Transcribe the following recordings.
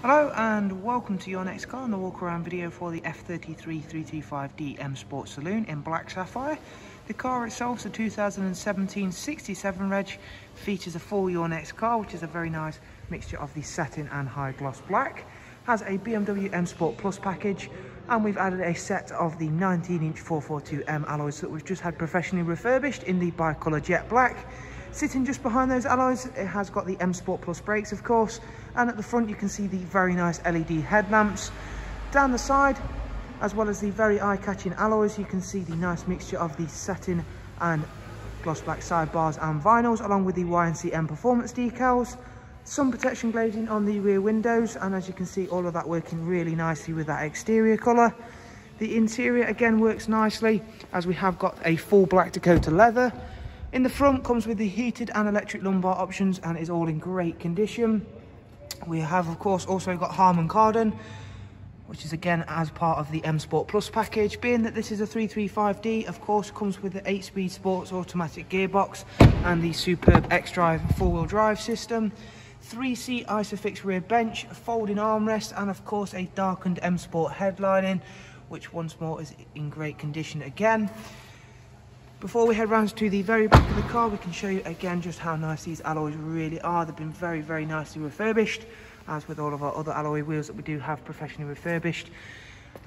Hello and welcome to your next car on the walk around video for the F33 335D M Sport Saloon in black sapphire. The car itself is a 2017 67 reg, features a full Your Next Car, which is a very nice mixture of the satin and high gloss black. Has a BMW M Sport Plus package, and we've added a set of the 19-inch 442M alloys that we've just had professionally refurbished in the bi-colour jet black. Sitting just behind those alloys, it has got the M Sport Plus brakes, of course, and at the front you can see the very nice LED headlamps. Down the side, as well as the very eye-catching alloys, you can see the nice mixture of the satin and gloss black sidebars and vinyls, along with the Y&C-M performance decals. Sun protection glazing on the rear windows, and as you can see, all of that working really nicely with that exterior colour. The interior again works nicely, as we have got a full black Dakota leather. In the front, comes with the heated and electric lumbar options and is all in great condition. We have, of course, also got Harman Kardon, which is again as part of the M Sport Plus package. Being that this is a 335D, of course, comes with the 8-speed sports automatic gearbox and the superb X-Drive 4-wheel drive system. 3-seat Isofix rear bench, a folding armrest, and of course a darkened M Sport headlining, which once more is in great condition again. Before we head round to the very back of the car, we can show you again just how nice these alloys really are. They've been very, very nicely refurbished, as with all of our other alloy wheels that we do have professionally refurbished.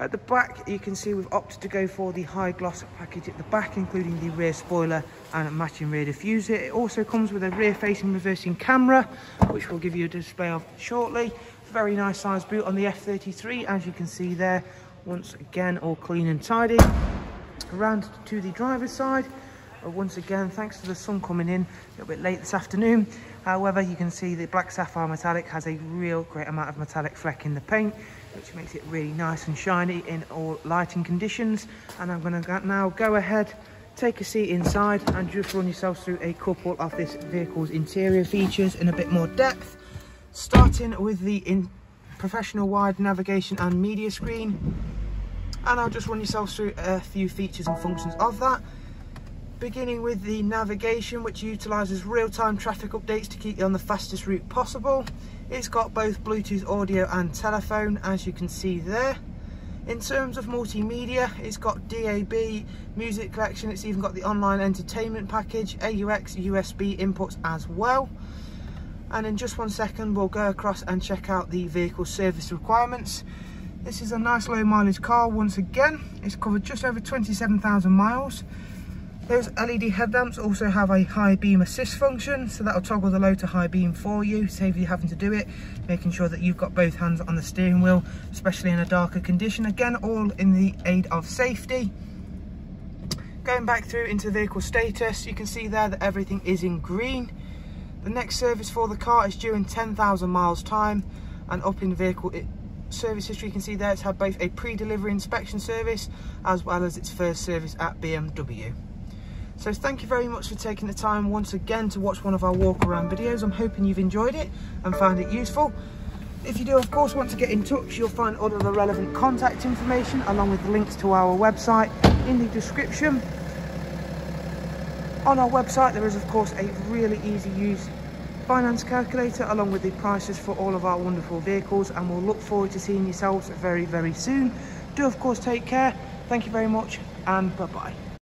At the back, you can see we've opted to go for the high gloss package at the back, including the rear spoiler and a matching rear diffuser. It also comes with a rear facing reversing camera, which we'll give you a display of shortly. Very nice size boot on the F33, as you can see there. Once again, all clean and tidy. Around to the driver's side, once again, thanks to the sun coming in a little bit late this afternoon. However, you can see the black sapphire metallic has a real great amount of metallic fleck in the paint, which makes it really nice and shiny in all lighting conditions. And I'm going to now go ahead, take a seat inside and just run yourselves through a couple of this vehicle's interior features in a bit more depth, starting with the professional wide navigation and media screen. And I'll just run yourselves through a few features and functions of that. Beginning with the navigation, which utilises real-time traffic updates to keep you on the fastest route possible. It's got both Bluetooth audio and telephone, as you can see there. In terms of multimedia, it's got DAB, music collection, it's even got the online entertainment package, AUX, USB inputs as well. And in just 1 second, we'll go across and check out the vehicle service requirements. This is a nice low mileage car once again. It's covered just over 27,000 miles. Those LED headlamps also have a high beam assist function, so that'll toggle the low to high beam for you, save you having to do it, making sure that you've got both hands on the steering wheel, especially in a darker condition. Again, all in the aid of safety. Going back through into vehicle status, you can see there that everything is in green. The next service for the car is due in 10,000 miles time, and up in the vehicle service history, you can see there it's had both a pre-delivery inspection service as well as its first service at BMW. So thank you very much for taking the time once again to watch one of our walk around videos. I'm hoping you've enjoyed it and found it useful. If you do, of course, want to get in touch, you'll find all of the relevant contact information along with links to our website in the description. On our website there is, of course, a really easy use finance calculator along with the prices for all of our wonderful vehicles, and we'll look forward to seeing yourselves very, very soon. Do, of course, take care. Thank you very much, and bye-bye.